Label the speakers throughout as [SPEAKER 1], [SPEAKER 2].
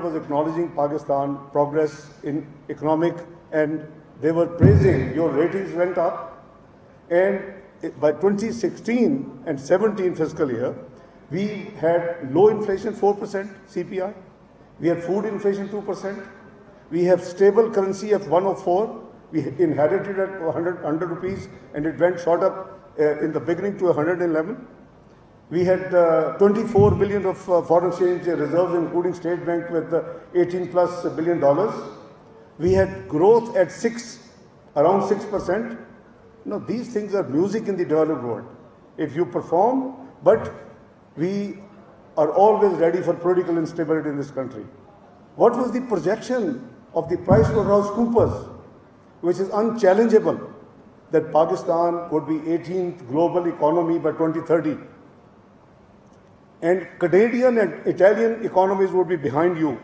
[SPEAKER 1] was acknowledging Pakistan progress in economic, and they were praising your ratings went up. And by 2016 and 17 fiscal year, we had low inflation, 4% CPI. We had food inflation, 2%. We have stable currency of 104. We inherited at 100 rupees, and it went shot up in the beginning to 111. We had 24 billion of foreign exchange reserves, including State Bank with $18+ billion. We had growth at around 6%. These things are music in the developed world. If you perform, but we are always ready for political instability in this country. What was the projection of the PricewaterhouseCoopers, which is unchallengeable, that Pakistan would be 18th global economy by 2030? And Canadian and Italian economies would be behind you.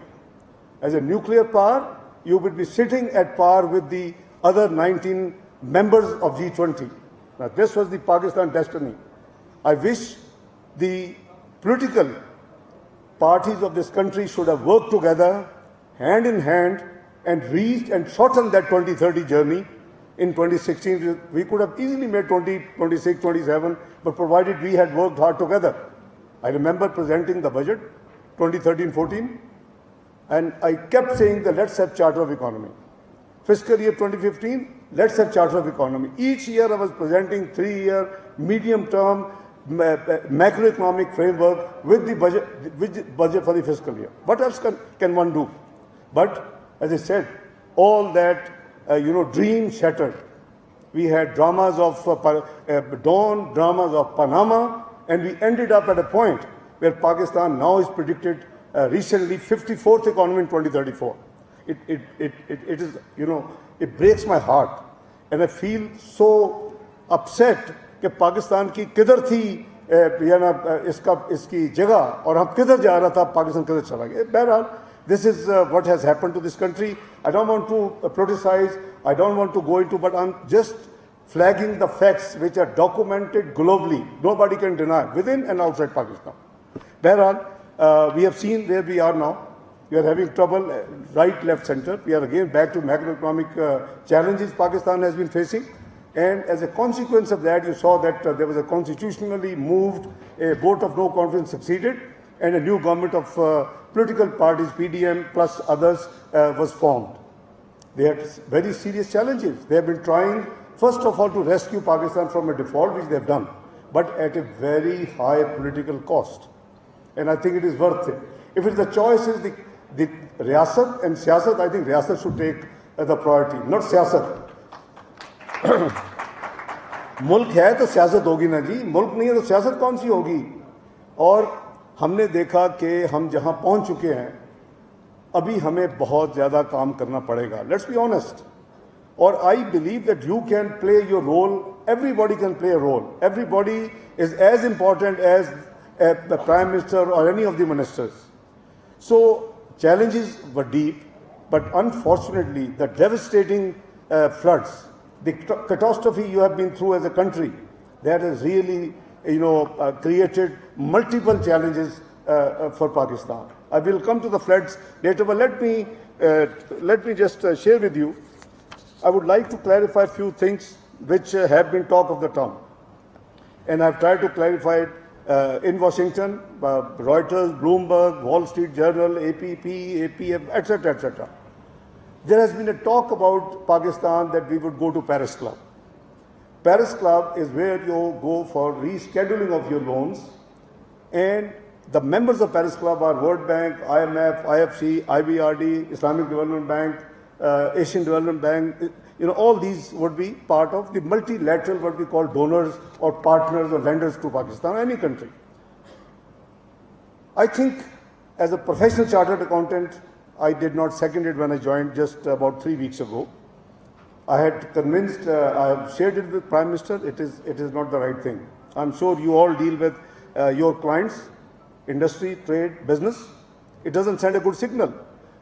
[SPEAKER 1] As a nuclear power, you would be sitting at par with the other 19 members of G20. Now, this was the Pakistan destiny. I wish the political parties of this country should have worked together, hand in hand, and reached and shortened that 2030 journey. In 2016, we could have easily made 2026, 27, but provided we had worked hard together. I remember presenting the budget 2013-14, and I kept saying that let's have Charter of Economy. Fiscal year 2015, let's have Charter of Economy. Each year I was presenting 3-year, medium-term macroeconomic framework with the budget for the fiscal year. What else can one do? But as I said, all that dream shattered. We had dramas of Dawn, dramas of Panama, and we ended up at a point where Pakistan now is predicted recently 54th economy in 2034. It is, it breaks my heart, and I feel so upset कि पाकिस्तान की किधर थी इसकी जगह और हम किधर जा रहा था, पाकिस्तान किधर चला गया. बहरहाल, this is what has happened to this country. I don't want to criticize, I don't want to go into, but I'm just flagging the facts which are documented globally. Nobody can deny, within and outside Pakistan. Behral, we have seen where we are now. We are having trouble, right, left, center. We are again back to macroeconomic challenges Pakistan has been facing. And as a consequence of that, you saw that there was a constitutionally moved, a vote of no confidence succeeded, and a new government of political parties, PDM plus others, was formed. They had very serious challenges. They have been trying, first of all, to rescue Pakistan from a default, which they have done, but at a very high political cost. And I think it is worth it. If it's the choice is the Riyasat and Siyasat, I think Riyasat should take the priority, not Siyasat. मुल्क है तो सियासत होगी ना जी, मुल्क नहीं है तो सियासत कौन सी होगी. और हमने देखा कि हम जहां पहुंच चुके हैं, अभी हमें बहुत ज़्यादा काम करना पड़ेगा. Let's be honest. और I believe that you can play your role, everybody can play a role. Everybody is as important as the prime minister or any of the ministers. सो challenges were deep, but unfortunately the devastating floods, the catastrophe you have been through as a country, that has really created multiple challenges for Pakistan. I will come to the floods later, but let me just share with you. I would like to clarify a few things which have been talk of the town, and I've tried to clarify it in Washington, Reuters, Bloomberg, Wall Street Journal, APP, APF, etc., etc. There has been a talk about Pakistan that we would go to Paris Club. Paris Club is where you go for rescheduling of your loans, and the members of Paris Club are World Bank, IMF, IFC, IBRD, Islamic Development Bank, Asian Development Bank. All these would be part of the multilateral, what we call donors or partners or lenders to Pakistan, any country. I think as a professional chartered accountant, I did not second it when I joined just about 3 weeks ago. I had convinced, I have shared it with Prime Minister, it is not the right thing. I'm sure you all deal with your clients, industry, trade, business. It doesn't send a good signal.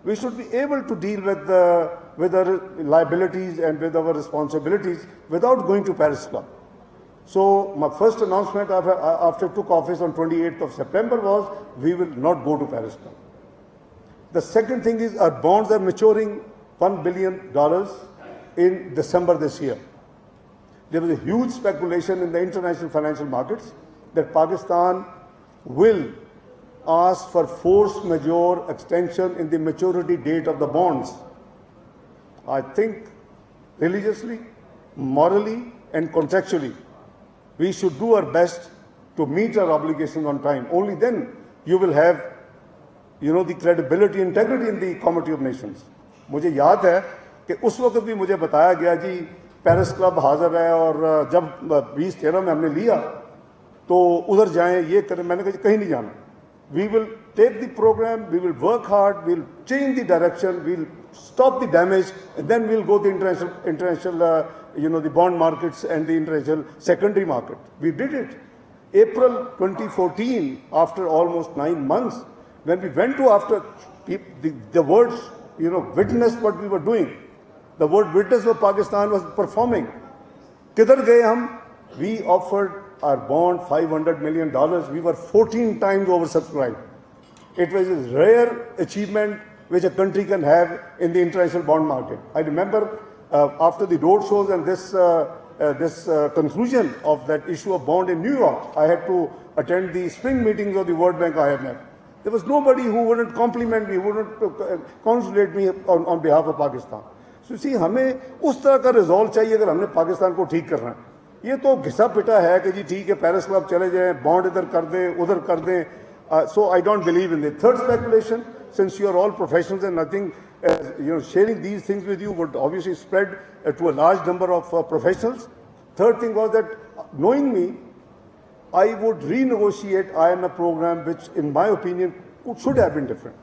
[SPEAKER 1] We should be able to deal with our liabilities and with our responsibilities without going to Paris Club. So my first announcement after I took office on 28th of September was, we will not go to Paris Club. The second thing is our bonds are maturing $1 billion in December this year. There was a huge speculation in the international financial markets that Pakistan will ask for force majeure extension in the maturity date of the bonds. I think religiously, morally, and contractually, we should do our best to meet our obligations on time. Only then you will have, the credibility, integrity in the Committee of Nations. मुझे याद है कि उस वक्त भी मुझे बताया गया जी पेरिस क्लब हाजिर है और जब 2013 में हमने लिया तो उधर जाएं ये करें. मैंने कहा कहीं नहीं जाना. We will take the program, we will work hard, we will change the direction, we will stop the damage, and then we will go to international the bond markets and the international secondary market. We did it. April 2014, after almost 9 months, when we went to after the words, witnessed what we were doing. The word witness of Pakistan was performing. Kidhar gaye hum? We offered our bond $500 million. We were 14 times oversubscribed. It was a rare achievement which a country can have in the international bond market. I remember after the road shows and this conclusion of that issue of bond in New York, I had to attend the spring meetings of the World Bank IMF. There was nobody who wouldn't compliment me, who wouldn't congratulate me on behalf of Pakistan. So see, हमें उस तरह का resolve चाहिए अगर हमने पाकिस्तान को ठीक करना है. ये तो घिसा पिटा है कि जी ठीक है पेरिस क्लब चले जाएं, बॉन्ड इधर कर दें, उधर कर दें. So I don't believe in it. Third speculation, since you are all professionals and nothing, sharing these things with you would obviously spread to a large number of professionals. Third thing was that knowing me, I would renegotiate IMF program, which in my opinion should have been different.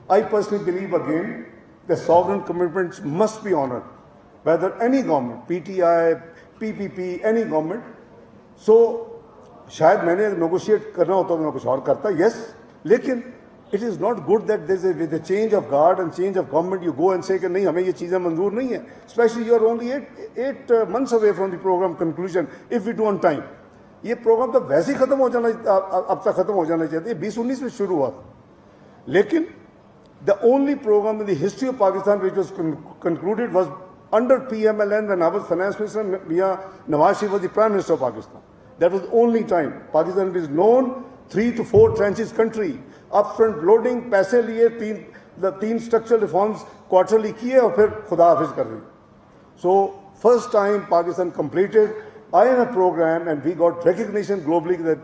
[SPEAKER 1] I personally believe again, the sovereign commitments must be honored, whether any government, PTI, PPP, any government. So, शायद मैंने negotiate करना होता तो मैं कुछ और करता, yes, लेकिन it is not good that with a change of guard and change of government you go and say कि नहीं हमें ये चीज़ें मंजूर नहीं है. Especially you are only eight months away from the program conclusion if we do on time. ये programme तो वैसे ही खत्म हो जाना, अब तक खत्म हो जाना चाहिए. 2019 में शुरू हुआ, लेकिन the only program in the history of Pakistan which was concluded was under PMLN when I was finance minister. Nawaz Sharif was the prime minister of Pakistan. That was the only time. Pakistan is known 3 to 4 tranches country. Upfront loading, पैसे लिए, the 3 structural reforms quarterly किए और फिर खुदा हाफिज कर दी. So first time Pakistan completed IMF program and we got recognition globally that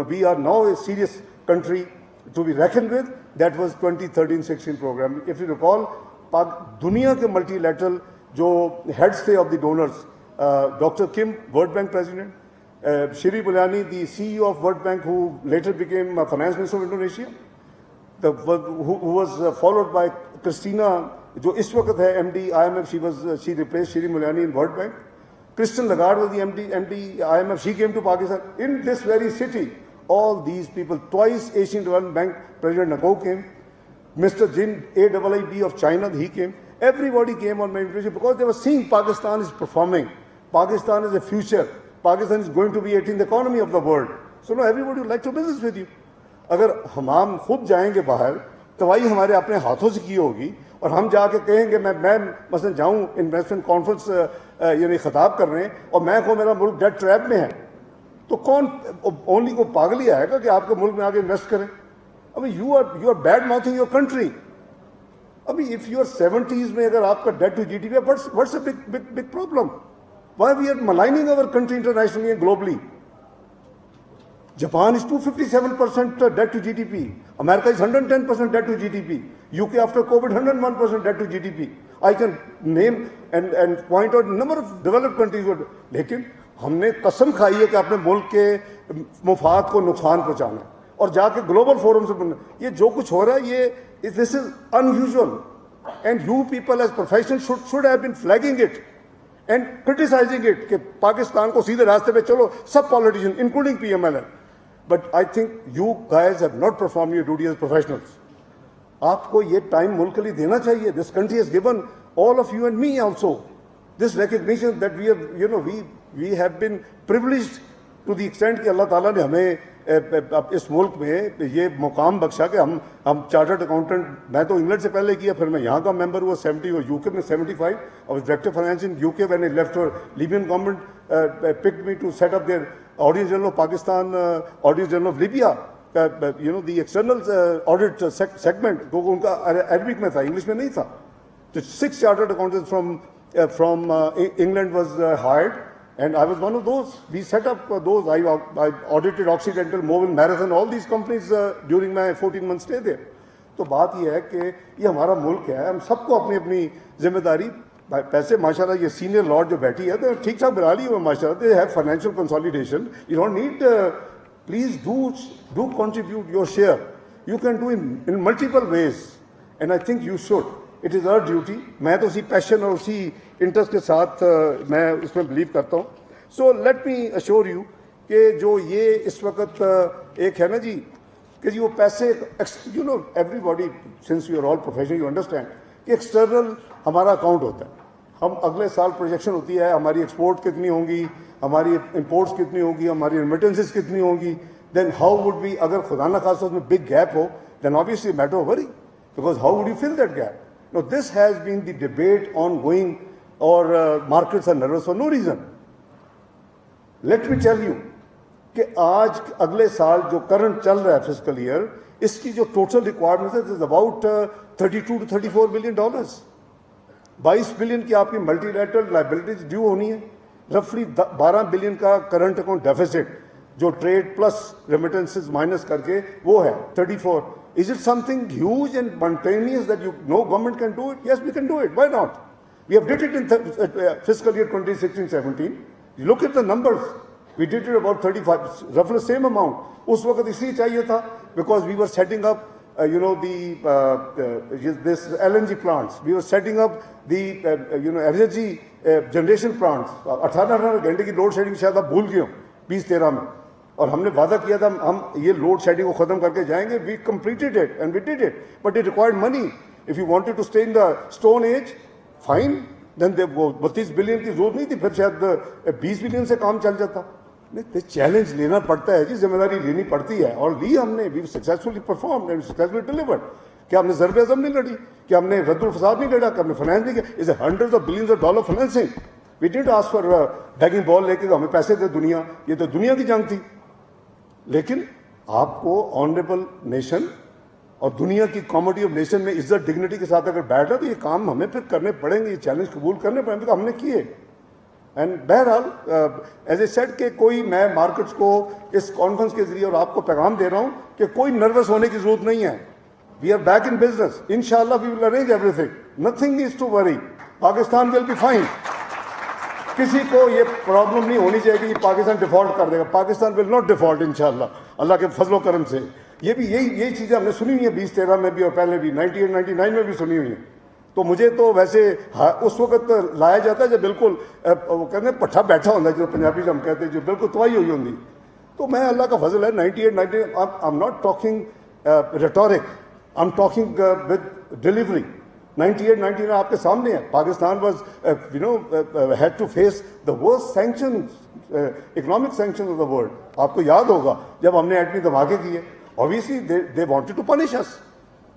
[SPEAKER 1] we are now a serious country to be reckoned with. That was 2013-16 program. If you recall, दुनिया के multilateral जो heads थे of the donors, Dr. Kim, World Bank president, Sharif, the CEO of World Bank, who later became finance minister of Indonesia, who was followed by Christina, जो इस वक्त है MD IMF. She replaced Sharif Mulyani in World Bank. Christian Lagarde was the MD IMF. She came to Pakistan in this very city. All these people, twice Asian Development Bank President Nako came. Mr. Jin AIIB of China, he came. Everybody came on my invitation because they were seeing Pakistan is performing. Pakistan is a future. Pakistan is going to be 18th economy of the world. So now everybody would like to business with you. अगर हम खुद जाएंगे बाहर, दवाई हमारे अपने हाथों से की होगी और हम जाके कहेंगे मैं मसलन जाऊं इन्वेस्टमेंट कॉन्फ्रेंस खिताब कर रहे हैं और मैं को मेरा मुल्क डेट ट्रैप में है, तो कौन ओनली को पागल ही आएगा कि आपके मुल्क में आके इन्वेस्ट करें. अभी you are bad mouthing your country. अभी इफ यू आर 70s में अगर आपका डेट टू जीडीपी है, what's a big problem? Why we are maligning our country internationally and globally? Japan is 257% debt to GDP. America is 110% debt to GDP. UK after COVID 101% debt to GDP. I can name and point out a number of developed countries. लेकिन हमने कसम खाई है कि अपने मुल्क के मुफाद को नुकसान पहुंचाना और जाके ग्लोबल फोरम से बनना. ये जो कुछ हो रहा है ये this is unusual, and you people as professionals should have been flagging it and criticizing it कि पाकिस्तान को सीधे रास्ते पे चलो, सब politicians including PMLN. But I think you guys have not performed your duty as professionals. आपको ये time मुल्क के लिए देना चाहिए. This country has given all of you and me also this recognition that we have, we have been privileged to the extent कि अल्लाह ताला ने हमें अब इस मुल्क में ये मुकाम बख्शा कि हम चार्टर्ड अकाउंटेंट, मैं तो इंग्लैंड से पहले किया, फिर मैं यहाँ का मेंबर हुआ 70 और यूके में 75 और director finance in UK when I left और Libyan government picked me to set up their Auditor General of Pakistan, Auditor General of Libya, you know, the external audit segment, तो उनका Arabic में था, English में नहीं था. तो 6 chartered accountants from England was hired, and I was one of those. We set up those. I audited Occidental, Mobil, Marathon, all these companies during my 14 months stay there. तो बात ये है कि ये हमारा मुल्क है, हम सबको अपनी अपनी जिम्मेदारी, पैसे माशाल्लाह ये सीनियर लॉर्ड जो बैठी है तो ठीक ठाक बना ली हुई माशाल्लाह, they have financial consolidation, you don't need, please do contribute your share, you can do in multiple ways and I think you should, it is our duty. मैं तो उसी पैशन और उसी इंटरेस्ट के साथ मैं इसमें बिलीव करता हूँ. So let me assure you कि जो ये इस वक्त एक है ना जी कि जी वो पैसे, you know everybody since you are all professional you understand कि एक्सटर्नल हमारा अकाउंट होता है. हम अगले साल प्रोजेक्शन होती है हमारी एक्सपोर्ट कितनी होंगी, हमारी इंपोर्ट्स कितनी होगी, हमारी रेमिटेंसेस कितनी होंगी. देन हाउ वुड बी, अगर खुदा न खासा उसमें बिग गैप हो then obviously matter of worry, because how would you fill that gap. No this has been the debate on going और markets are nervous for no reason. Let me tell you कि आज अगले साल जो current चल रहा है fiscal year, इसकी जो टोटल रिक्वायरमेंट है is about 32 to 34 billion dollars. 22 billion की आपकी मल्टीलैटरल लाइबिलिटीज ड्यू होनी है. रफली 12 बिलियन का करंट अकाउंट डेफिसिट जो ट्रेड प्लस रेमिटेंसेस माइनस करके वो है 34. Is it something huge and spontaneous that you know government can do it? Yes we can do it, why not? We have did it in fiscal year 2016-17. Look at the numbers, we did it about 35, roughly same amount. उस वक्त इसलिए चाहिए था because we were setting up you know this LNG plants, we were setting up the you know energy generation plants. 18 घंटे की load shedding शायद आप भूल गए हो 2013 में, और हमने वादा किया था हम ये लोड शेडिंग को खत्म करके जाएंगे. We completed it and we did it, but it required money. If you wanted to stay in the stone age, fine, then वो 32 बिलियन की जरूरत नहीं थी, फिर शायद 20 बिलियन से काम चल जाता. नहीं, चैलेंज लेना पड़ता है जी, जिम्मेदारी लेनी पड़ती है, और ली हमने. We successfully perform and successfully delivered. क्या हमने ज़र्ब अज़म नहीं लड़ी, क्या हमने रद्दुल फसाद नहीं लड़ा, क्या हमने फाइनेंस नहीं किया? Is hundreds of billions of dollar financing. We didn't ask for begging bowl लेके हमें पैसे दे दुनिया, ये तो दुनिया की जंग थी. लेकिन आपको ऑनरेबल नेशन और दुनिया की कॉमोडिटी ऑफ नेशन में इज्जत डिग्निटी के साथ अगर बैठा तो ये काम हमें फिर करने पड़ेंगे, ये चैलेंज कबूल करने पड़ेंगे, तो हमने किए. एंड बहरहाल एज ए सेड के कोई, मैं मार्केट्स को इस कॉन्फ्रेंस के जरिए और आपको पैगाम दे रहा हूं कि कोई नर्वस होने की जरूरत नहीं है. We are back in business, इंशाल्लाह we will arrange everything, nothing is to worry. Pakistan will be fine. किसी को ये प्रॉब्लम नहीं होनी चाहिए कि पाकिस्तान डिफॉल्ट कर देगा. पाकिस्तान विल नॉट डिफॉल्ट इंशाल्लाह, अल्लाह के फजलो करम से. ये भी यही चीज़ें हमने सुनी हुई है 2013 में भी और पहले भी 98-99 में भी सुनी हुई है. तो मुझे तो वैसे उस वक्त लाया जाता है जब बिल्कुल वो कहते हैं पट्ठा बैठा होता है, जो पंजाबी में हम कहते हैं, जो बिल्कुल तबाही हुई होती. तो मैं अल्लाह का फजल है 98-90, I am not talking rhetoric, I am talking with delivery. 98-99 आपके सामने है. Pakistan was you know had to face the worst sanctions, economic sanctions of the world. आपको याद होगा जब हमने एटमी धमाके किए, obviously they wanted to punish us.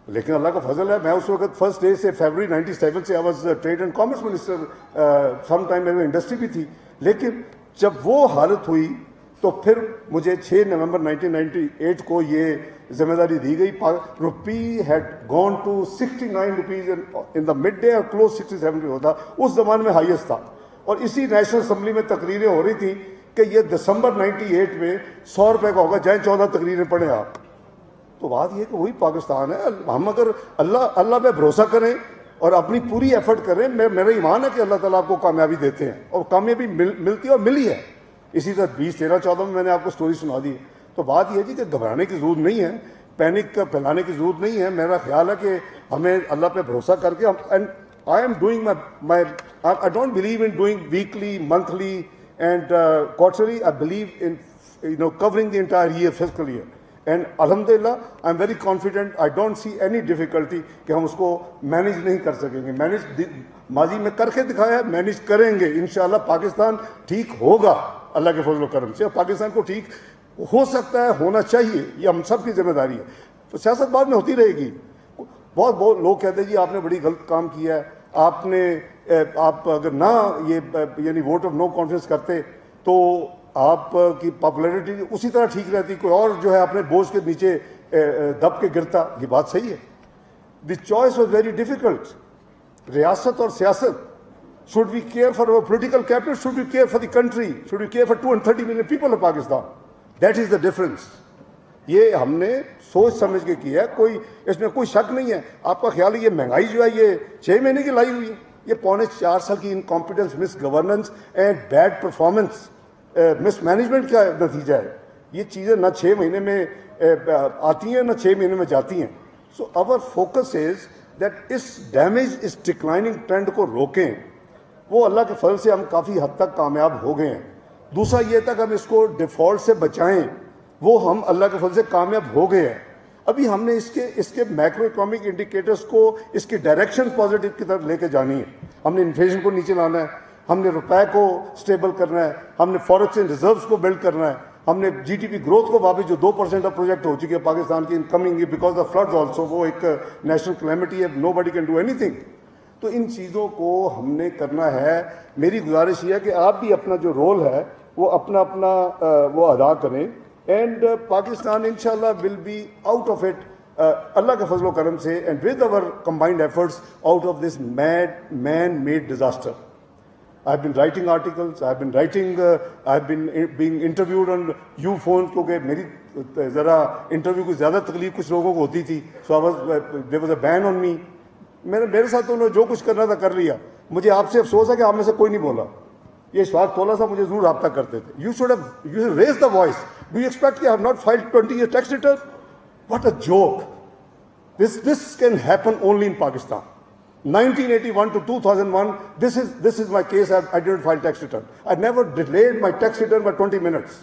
[SPEAKER 1] लेकिन अल्लाह का फजल है, मैं उस वक्त फर्स्ट डे से फरवरी 97 से I was trade and commerce minister, some time मेरी इंडस्ट्री भी थी. लेकिन जब वो हालत हुई तो फिर मुझे 6 नवंबर 1998 को ये जिम्मेदारी दी गई. Rupee had gone to 69 rupees in the mid day और क्लोज 67 पे होता, उस जमाने में हाईएस्ट था. और इसी नेशनल असम्बली में तकरीरें हो रही थी कि ये दिसंबर 98 में 100 रुपये का होगा, चाहे 14 तकरीरें पढ़ें आप. तो बात यह कि वही पाकिस्तान है. हम अगर अल्लाह पे भरोसा करें और अपनी पूरी एफर्ट करें, मेरा ईमान है कि अल्लाह ताला आपको कामयाबी देते हैं, और कामयाबी मिलती है और मिली है. इसी तरह 2013-14 में मैंने आपको स्टोरी सुना दी. तो बात यह जी कि घबराने की जरूरत नहीं है, पैनिक फैलाने की जरूरत नहीं है. मेरा ख्याल है कि हमें अल्लाह पे भरोसा करके and I am doing my I don't believe in doing weekly, monthly and quarterly. I believe in you know covering the entire year, fiscal year. And अल्हम्दुलिल्लाह I am very confident, I don't see any difficulty कि हम उसको manage नहीं कर सकेंगे. Manage माजी में करके दिखाया है, मैनेज करेंगे इंशाल्लाह. पाकिस्तान ठीक होगा अल्लाह के फजल करम से. पाकिस्तान को ठीक हो सकता है, होना चाहिए, ये हम सब की जिम्मेदारी है। तो सियासत बाद में होती रहेगी। बहुत लोग कहते हैं जी आपने बड़ी गलत काम किया है, आप अगर ना ये यानी वोट ऑफ नो कॉन्फिडेंस करते तो आपकी पॉपुलैरिटी उसी तरह ठीक रहती, कोई और जो है अपने बोझ के नीचे दब के गिरता। ये बात सही है। The choice was very difficult. रियासत और सियासत, should we care for our political capital, should we care for the country, should we care for 230 million people of Pakistan? That is the difference. ये हमने सोच समझ के किया है, कोई इसमें कोई शक नहीं है। आपका ख्याल है ये महंगाई जो है ये 6 महीने की लाई हुई है? ये पौने 4 साल की incompetence, miss governance and bad performance, miss management का नतीजा है। ये चीज़ें ना 6 महीने में आती हैं ना 6 महीने में जाती हैं। So our focus is that इस डैमेज, इस डिक्लाइनिंग ट्रेंड को रोकें। वो अल्लाह के फजल से हम काफ़ी हद तक कामयाब हो गए हैं। दूसरा ये था कि हम इसको डिफ़ॉल्ट से बचाएं, वो हम अल्लाह के फजल से कामयाब हो गए हैं। अभी हमने इसके मैक्रो इकोनॉमिक इंडिकेटर्स को, इसकी डायरेक्शन पॉजिटिव की तरफ लेके जानी है। हमने इन्फ्लेशन को नीचे लाना है, हमने रुपए को स्टेबल करना है, हमने फॉरेक्स रिजर्व्स को बिल्ड करना है, हमने जीडीपी ग्रोथ को वापस जो 2% ऑफ प्रोजेक्ट हो चुकी है पाकिस्तान की incoming because of floods also, वो एक नेशनल क्लैमिटी है, nobody can do anything. तो इन चीज़ों को हमने करना है। मेरी गुजारिश ये है कि आप भी अपना जो रोल है वो अपना वो अदा करें एंड पाकिस्तान इंशाल्लाह will be out of it अल्लाह के फजलो करम से and with our combined efforts out of this man made disaster. I have been writing articles, I have been being interviewed on you phone, क्योंकि मेरी ज़रा इंटरव्यू की ज़्यादा तकलीफ कुछ लोगों को होती थी। So there was a ban on me. मेरे साथ तो उन्होंने जो कुछ करना था कर लिया। मुझे आपसे अफसोस है कि आप में से कोई नहीं बोला। ये इशफाक तोला साहब मुझे जरूर रब्ता करते थे। You should raise the voice. Do you expect कि I have not filed 20 year tax return? What a joke. This can happen only in Pakistan. 1981 to 2001, this is my case. I didn't file tax return. I never delayed my tax return by 20 minutes.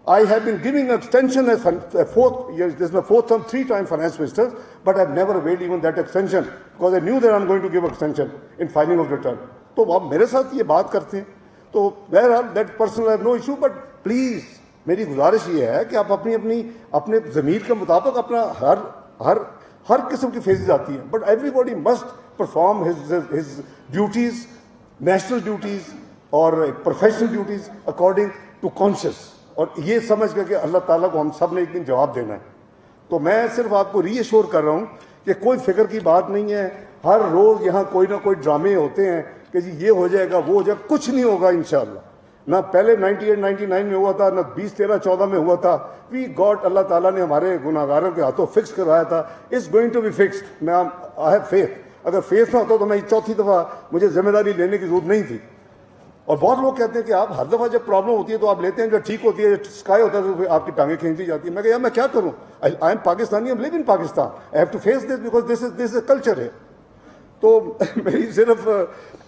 [SPEAKER 1] I have been giving extension as a fourth year. This is my fourth term, 3-time finance minister, but I've never availed even that extension because I knew that I'm going to give extension in filing of return. तो आप मेरे साथ ये बात करते हैं तो बहरहाल that personal have no issue, but please मेरी गुजारिश ये है कि आप अपने ज़मीर के मुताबिक अपना हर किस्म की फेजेस आती हैं, but everybody must perform his duties, national duties और professional duties according to conscious, और ये समझ कर के अल्लाह ताला को हम सब ने एक दिन जवाब देना है। तो मैं सिर्फ आपको रीअश्योर कर रहा हूँ कि कोई फिक्र की बात नहीं है। हर रोज़ यहाँ कोई ना कोई ड्रामे होते हैं कि जी ये हो जाएगा वो हो जाएगा, कुछ नहीं होगा इंशाअल्लाह। ना पहले 98-99 में हुआ था, ना 2013-14 में हुआ था। वी गॉड, अल्लाह ताला ने हमारे गुनाहगारों के हाथों फिक्स करवाया था। It's going to be fixed. I have faith. अगर फेथ ना होता तो मैं चौथी दफ़ा मुझे जिम्मेदारी लेने की जरूरत नहीं थी। और बहुत लोग कहते हैं कि आप हर दफ़ा जब प्रॉब्लम होती है तो आप लेते हैं, जब ठीक होती है, स्काई होता है तो आपकी टांगें खींच दी जाती है। मैं कहा यार मैं क्या करूँ, I am Pakistani, I am live in Pakistan, I have to face this because this is culture है। तो मेरी सिर्फ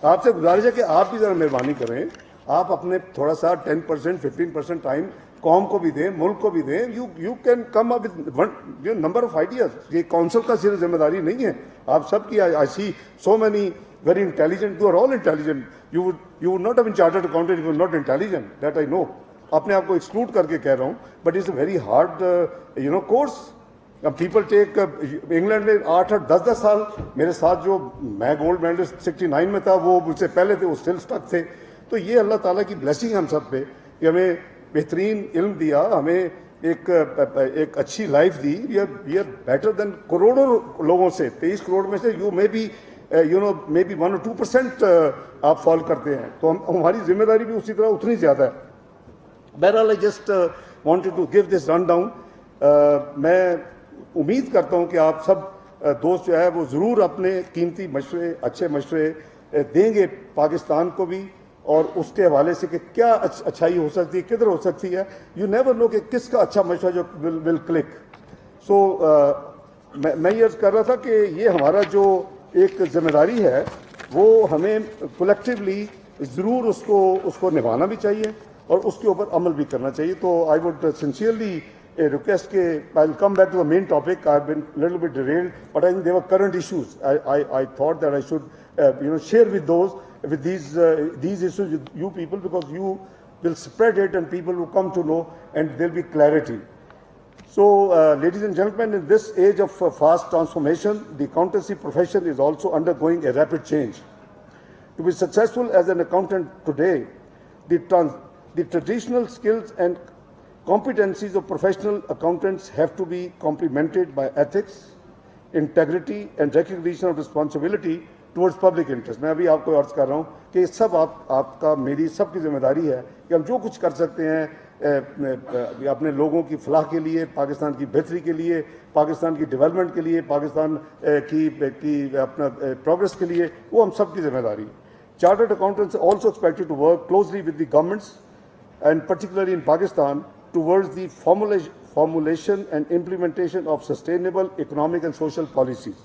[SPEAKER 1] आपसे गुजारिश है कि आप भी ज़रा मेहरबानी करें, आप अपने थोड़ा सा 10% 15% टाइम कौम को भी दें, मुल्क को भी दें। You can come up with number of ideas. ये काउंसिल का सिर्फ जिम्मेदारी नहीं है, आप सबकी। I see so many very intelligent, you are all intelligent. You would not have been chartered accountant if you were not intelligent, that I know. अपने आप को एक्सक्लूड करके कह रहा हूँ, but it's a very hard course. People take England में 8-10 साल मेरे साथ जो मैं गोल्ड मेडलिस्ट 69 में था वो मुझसे पहले थे, वो स्टिल स्टक थे। तो ये अल्लाह ताला की ब्लेसिंग हम सब पे कि हमें बेहतरीन इल्म दिया, हमें एक अच्छी लाइफ दी। वी आर बेटर देन करोड़ों लोगों से। 23 करोड़ में से you may be may be 1 or 2% आप फॉलो करते हैं, तो हमारी जिम्मेदारी भी उसी तरह उतनी ज़्यादा है। बहरहाल I just wanted to give this run down. मैं उम्मीद करता हूँ कि आप सब दोस्त जो है वो ज़रूर अपने कीमती मशवरे, अच्छे मशवरे देंगे पाकिस्तान को भी, और उसके हवाले से कि क्या अच्छाई हो सकती है, किधर हो सकती है। यू नेवर नो कि किसका अच्छा मशवरा जो विल क्लिक। सो मैं ये कर रहा था कि ये हमारा जो एक जिम्मेदारी है वो हमें कलेक्टिवली ज़रूर उसको निभाना भी चाहिए और उसके ऊपर अमल भी करना चाहिए। तो आई वुड सिंसियरली request के I will come back to the main topic. I have been little bit derailed, but I think there were current issues. I thought that I should share with these issues with you people, because you will spread it and people will come to know and there will be clarity. So, ladies and gentlemen, in this age of fast transformation, the accountancy profession is also undergoing a rapid change. To be successful as an accountant today, the traditional skills and competencies of professional accountants have to be complemented by ethics, integrity and recognition of responsibility towards public interest. मैं अभी आपको अर्ज कर रहा हूँ कि सब आपका मेरी सबकी जिम्मेदारी है कि हम जो कुछ कर सकते हैं अपने लोगों की फलाह के लिए, पाकिस्तान की बेहतरी के लिए, पाकिस्तान की डेवलपमेंट के लिए, पाकिस्तान की अपना प्रोग्रेस के लिए, वो हम सब की जिम्मेदारी है. Chartered accountants are also expected to work closely with the governments and particularly in Pakistan towards the formulation and implementation of sustainable economic and social policies.